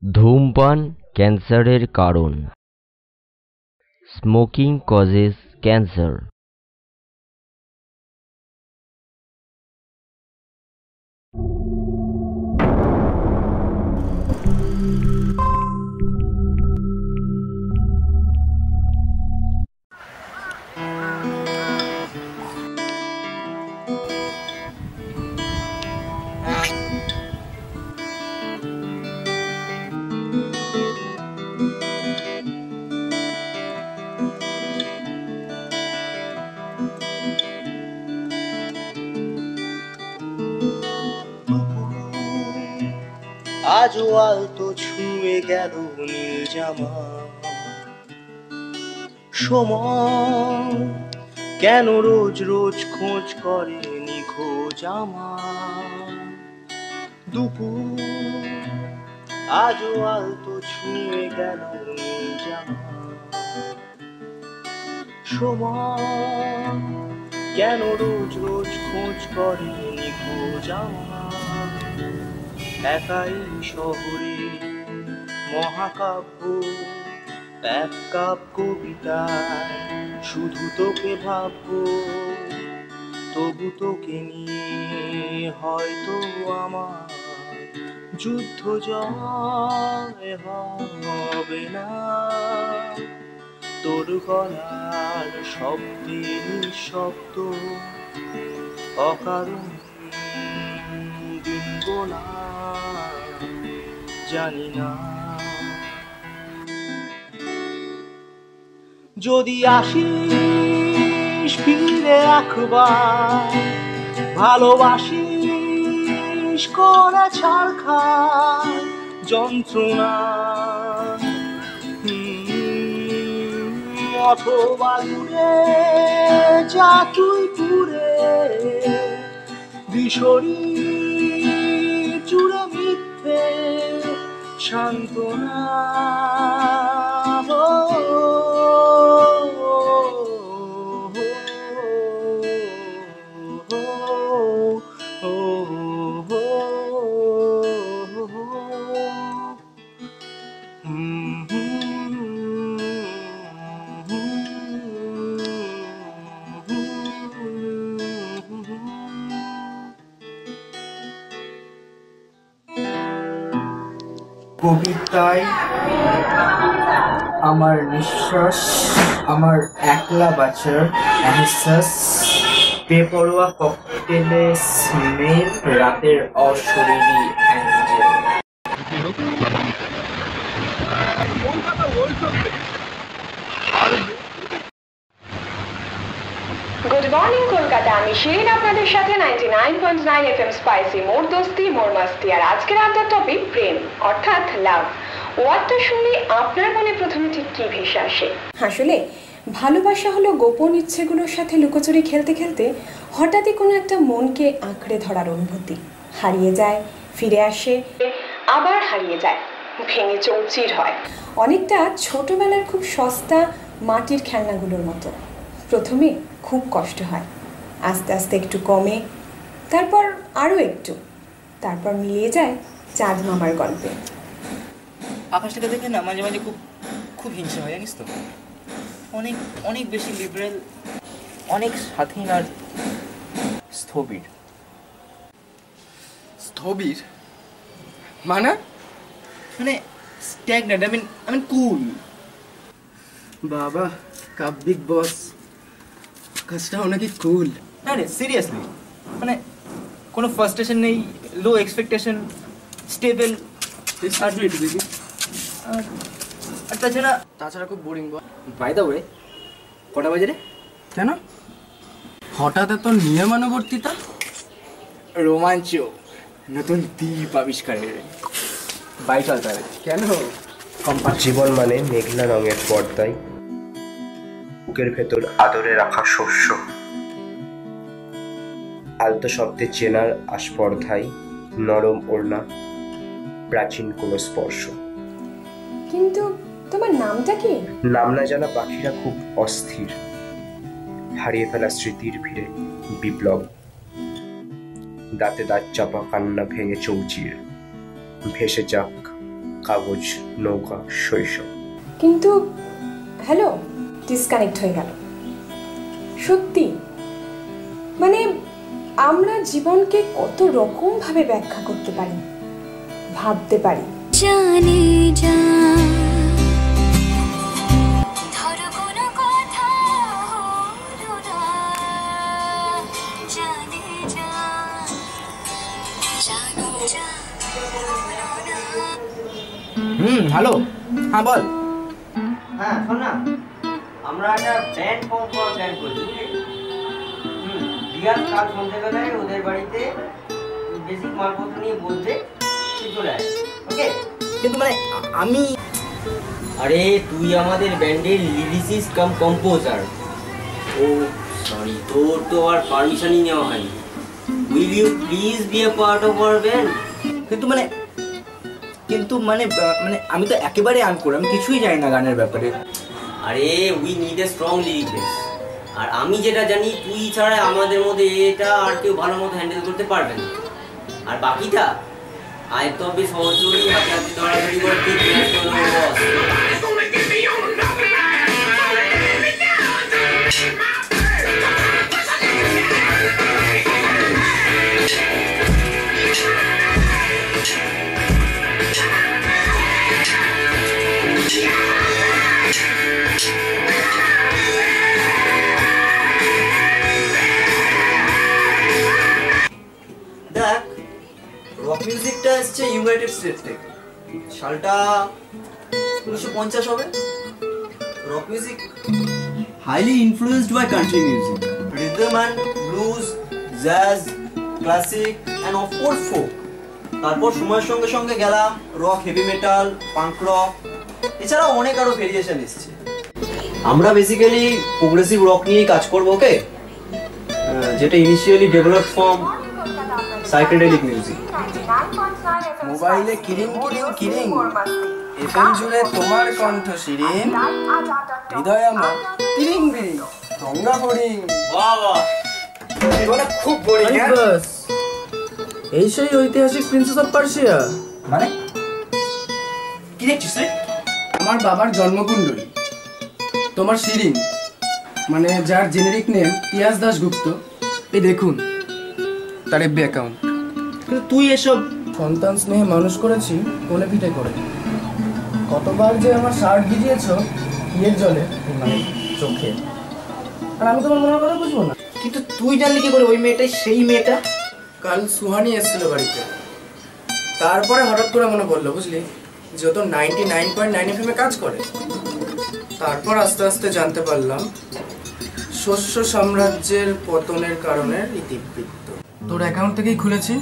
ধূমপান ক্যান্সারের কারণ। Smoking causes cancer. আজও আলতো ছুঁয়ে গেল নীল জামা, সময় কেন রোজ রোজ খোঁজ করে নিখোঁজ আমার। দুপুর আজও আলতো ছুঁয়ে গেল নীল জামা, সময় কেন রোজ রোজ খোঁজ করে নিখোঁজ আমার। একাই শহরে মহাকাব্য, এক কাপ কবিতায় শুধু তোকে ভাববো, তবু তোকে নিয়ে হয়তো আমার যুদ্ধ জয় হবে না। তোর গলার শব্দে নিঃশব্দ অকারণ দিন গোনা জানি না। যদি আসিস ফিরে একবার, ভালোবাসিস করে ছাড়খার যন্ত্রণা, অথবা দূরে যা তুই পুরে বিশরী জুড়ে মিথ্যে সান্ত্বনা। কবিতায় আমার নিঃশ্বাস, আমার একলা বাঁচার এহসাস, বেপরোয়া ককটেলে স্মেল, রাতের অশরীরী অ্যাঞ্জেল। গুড মর্নিং কলকাতা, আমি শিরিন আপনাদের সাথে 99.9 FM স্পাইসি মোর দোস্তি মোর মাস্তি। আর আজকের আড্ডার টপিক প্রেম অর্থাৎ লাভ। ওয়ার্ডটা শুনলে আপনার মনে প্রথমে ঠিক কি ভেসে আসে? আসলে ভালোবাসা হলো গোপন ইচ্ছেগুলোর সাথে লুকোচুরি খেলতে খেলতে হঠাৎই কোনো একটা মনকে আঁকড়ে ধরার অনুভূতি। হারিয়ে যায়, ফিরে আসে, আবার হারিয়ে যায়, ভেঙে চৌচির হয়। অনেকটা ছোটবেলার খুব সস্তা মাটির খেলনাগুলোর মতো। প্রথমে খুব কষ্ট হয়, আস্তে আস্তে একটু কমে, তারপর আরও একটু, তারপর মিলিয়ে যায় চাঁদ মামার গল্পে। আকাশটাকে দেখে না মাঝে মাঝে খুব খুব হিংসা হয়, জানিস তো। অনেক অনেক বেশি লিবারেল, অনেক স্বাধীন আর স্থবির। স্থবির মানে স্ট্যাগনেন্ট, আই মিন কুল। বাবা কাব্যিক বস, আকাশটাও নাকি কুল। না রে, সিরিয়াসলি, কোনো ফার্স্টেশন নেই, লো এক্সপেকটেশন, স্টেবল। আর তাছাড়া খুব বোরিং। বাই দ্য ওয়ে, কটা বাজে রে? কেন হঠাৎ এত নিয়মানুবর্তিতা? রোমাঞ্চ, নতুন দ্বীপ আবিষ্কারের বাই চল তাহলে। কেন? জীবন মানে মেঘলা রঙের পর্দায় বুকের ভেতর আদরে রাখা শস্য, আলতো শব্দে চেনার আস্পর্ধায় নরম ওড়না, প্রাচীন কোনো স্পর্শ। কিন্তু তোমার নামটা কি? নাম না জানা পাখিরা খুব অস্থির, হারিয়ে ফেলা স্মৃতির ভিড়ে বিপ্লব, দাঁতে দাঁত চাপা কান্না ভেঙে চৌচির, ভেসে যাক কাগজ, নৌকা, শৈশব। কিন্তু হ্যালো, ডিসকানেক্ট হয়ে গেল। সত্যি মানে আমরা জীবনকে কত রকম ভাবে ব্যাখ্যা করতে পারি, ভাবতে পারি। জানি যা হ্যালো, হ্যাঁ বল। হ্যাঁ শোন না, আমরা একটা ব্যান্ড ফর্ম করার প্ল্যান করছি। রিয়াজ কাল সন্ধ্যেবেলায় ওদের বাড়িতে বেসিক মালপত্র নিয়ে বলতে চলে আসে, ওকে? কিন্তু মানে আমি, আরে তুই আমাদের ব্যান্ডের লিরিসিস্ট কাম কম্পোজার। ও সরি, তোর তো আর পারমিশনই নেওয়া হয়নি। Will you please be a part of our band? কিন্তু মানে আমি তো একেবারে আনকোর, আমি কিছুই জানি না গানের ব্যাপারে। আরে we need a strong lyrics. আর আমি যেটা জানি, তুই ছাড়া আমাদের মধ্যে এটা আর কেউ ভালো মতো হ্যান্ডেল করতে পারবে না। আর বাকিটা আয়ত্ত হবে সহযোগী, হাতে হাতে দৌড়াদৌড়ি করে ঠিক বস। দেখ, রক মিউজিকটা এসছে ইউনাইটেড স্টেটস থেকে। সালটা 1950 হবে। Rock music highly influenced by country music, rhythm and blues, jazz, classic and of course folk. তারপর সময়ের সঙ্গে সঙ্গে গেলাম rock, heavy metal, punk rock, এছাড়াও অনেক আরো ভেরিয়েশন এসছে। আমরা বেসিক্যালি প্রোগ্রেসিভ রক নিয়েই কাজ করবো, ওকে? যেটা initially develop from psychedelic music. মোবাইলে কিরিং কিরিং কিরিং, এফএম জুড়ে তোমার কণ্ঠ শিরিন, হৃদয় আমার তিরিং বিরিং, গঙ্গা ফড়িং। বাহ বাহ, জীবনে খুব বোরিং। বাস এই সেই ঐতিহাসিক প্রিন্সেস অফ পার্সিয়া। মানে কি দেখছিস রে? আমার বাবার জন্মকুণ্ডলী, তোমার শিরিন, মানে যার জেনেরিক নেম তিয়াস দাশগুপ্ত। এই দেখুন তার এফবি অ্যাকাউন্ট। কিন্তু তুই এসব সন্তান স্নেহে মানুষ করেছি কোলে পিঠে করে। কতবার যে আমার শার্ট ভিজিয়েছ ইয়ের জলে, মানে চোখে। আর আমি তোমার মনের কথা বুঝবো না? কিন্তু তুই জানলি কি করে ওই মেয়েটাই সেই মেয়েটা? কাল সুহানি এসেছিল বাড়িতে, তারপরে হঠাৎ করে মনে পড়লো, বুঝলি, যে ও তো 99.9 FM কাজ করে। তারপর আস্তে আস্তে জানতে পারলাম শস্য সাম্রাজ্যের পতনের কারণে ইতিবৃত্ত। তোর অ্যাকাউন্ট থেকেই খুলেছি,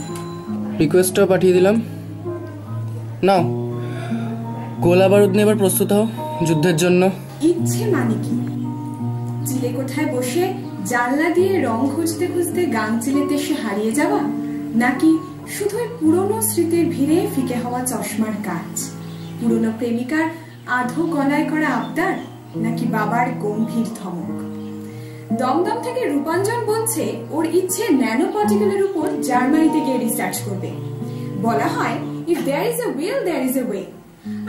রিকোয়েস্টটাও পাঠিয়ে দিলাম। নাও, গোলা বারুদ নিয়ে এবার প্রস্তুত হও যুদ্ধের জন্য। ইচ্ছে মানে কি? চিলে কোঠায় বসে জানলা দিয়ে রং খুঁজতে খুঁজতে গান চিলেতে সে হারিয়ে যাওয়া, নাকি শুধুই পুরনো স্মৃতির ভিড়ে ফিকে হওয়া চশমার কাজ, পুরনো প্রেমিকার আধো গলায় করা আবদার, নাকি বাবার গম্ভীর ধমক? দমদম থেকে রূপাঞ্জন বলছে ওর ইচ্ছে ন্যানো পার্টিকেলের উপর জার্মানিতে গিয়ে রিসার্চ করবে। বলা হয় if there is a will there is a way.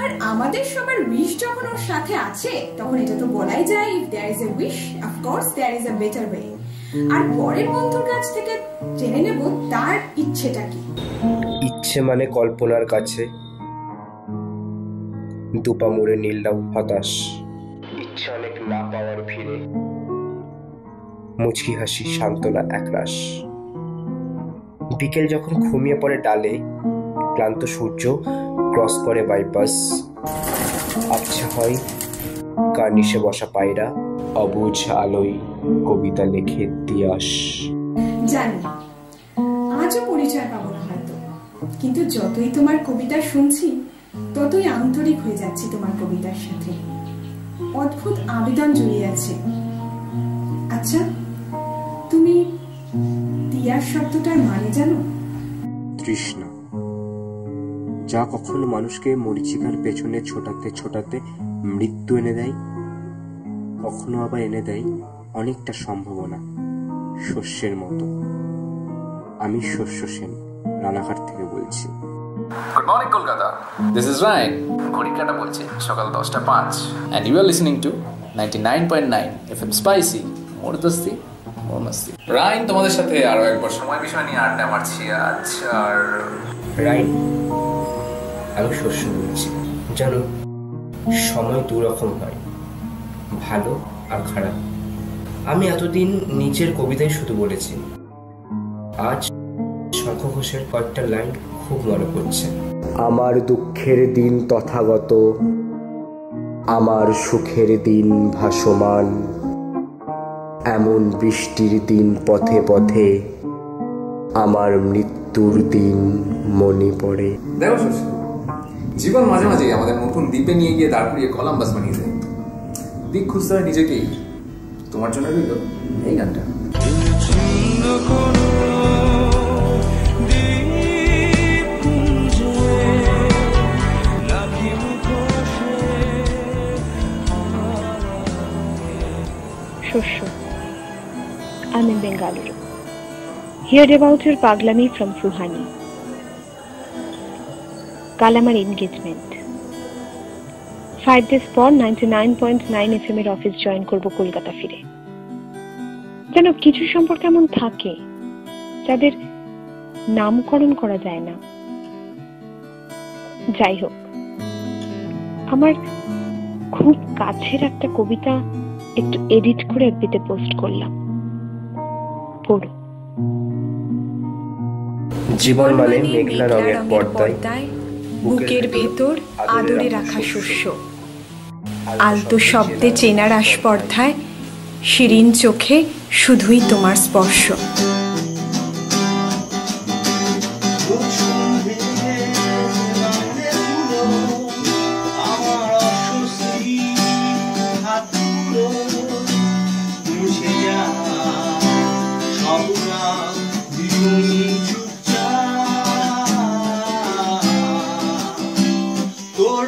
আর আমাদের সবার উইশ যখন ওর সাথে আছে, তখন এটা তো বলাই যায় if there is a wish of course there is a better way. আর পরের বন্ধুর কাছ থেকে জেনে নেব তার ইচ্ছেটা কি। ইচ্ছে মানে কল্পনার কাছে দুপা মুড়ে নীলদাও হতাশ। ইচ্ছা অনেক না পাওয়ার ভিড়ে মুচকি হাসি সান্ত্বনা একরাশ। বিকেল যখন ঘুমিয়ে পড়ে ডালে, ক্লান্ত সূর্য ক্রস করে বাইপাস, আবছা হয় কার্নিশে বসা পায়রা, অবুঝ আলোয় কবিতা লেখে তিয়াস। জানি আজও পরিচয় পাবো না হয়তো, কিন্তু যতই তোমার কবিতা শুনছি ততই আন্তরিক হয়ে যাচ্ছি তোমার কবিতার সাথে। অদ্ভুত আবেদন জড়িয়ে আছে। আচ্ছা, তুমি তিয়াস শব্দটার মানে জানো? তৃষ্ণা, যা কখনো মানুষকে মরীচিকার পেছনে ছোটাতে ছোটাতে মৃত্যু এনে দেয়, কখনো আবার এনে দেয় অনেকটা সম্ভাবনা, শস্যের মতো। আমি শস্য সেন, রানাঘাট থেকে বলছি। Good morning Kolkata, this is Rain. ঘড়ির কাঁটা বলছে সকাল 10:05 and you are listening to 99.9 FM spicy মোর দোস্তি মোর মাস্তি। রাইন তোমাদের সাথে আরো একবার সময় বিষয় নিয়ে আড্ডা মারছি আজ। আর রাইন, আমি শস্য বলছি। জানো, সময় দুরকম হয়, ভালো আর খারাপ। আমি এতদিন নিজের কবিতায় শুধু বলেছি, আজ শঙ্খ ঘোষের কয়েকটা লাইন খুব মনে পড়ছে। আমার দুঃখের দিন তথাগত, আমার সুখের দিন ভাসমান, এমন বৃষ্টির দিন পথে পথে, আমার মৃত্যুর দিন মনে পড়ে। দেখো শস্য, জীবন মাঝে মাঝে আমাদের নতুন দ্বীপে নিয়ে গিয়ে দাঁড় করিয়ে কলাম্বাস বানিয়ে দেয়। দিক খুঁজতে হয় নিজেকেই। তোমার জন্য রইল এই গানটা। Shosho, I'm in Bengaluru. Heard about your paglami from Suhani. কাল আমার এনগেজমেন্ট। 5 days পর 99.9 FM এর অফিস জয়েন করব কলকাতা ফিরে। যেন কিছু সম্পর্ক এমন থাকে যাদের নামকরণ করা যায় না। যাই হোক, আমার খুব কাছের একটা কবিতা একটু এডিট করে এফবিতে পোস্ট করলাম, পড়ো। জীবন মানে মেঘলা রঙের পর্দায়, বুকের ভেতর আদরে রাখা শস্য, আলতো শব্দে চেনার আস্পর্ধায়, শিরিন চোখে শুধুই তোমার স্পর্শ। তোর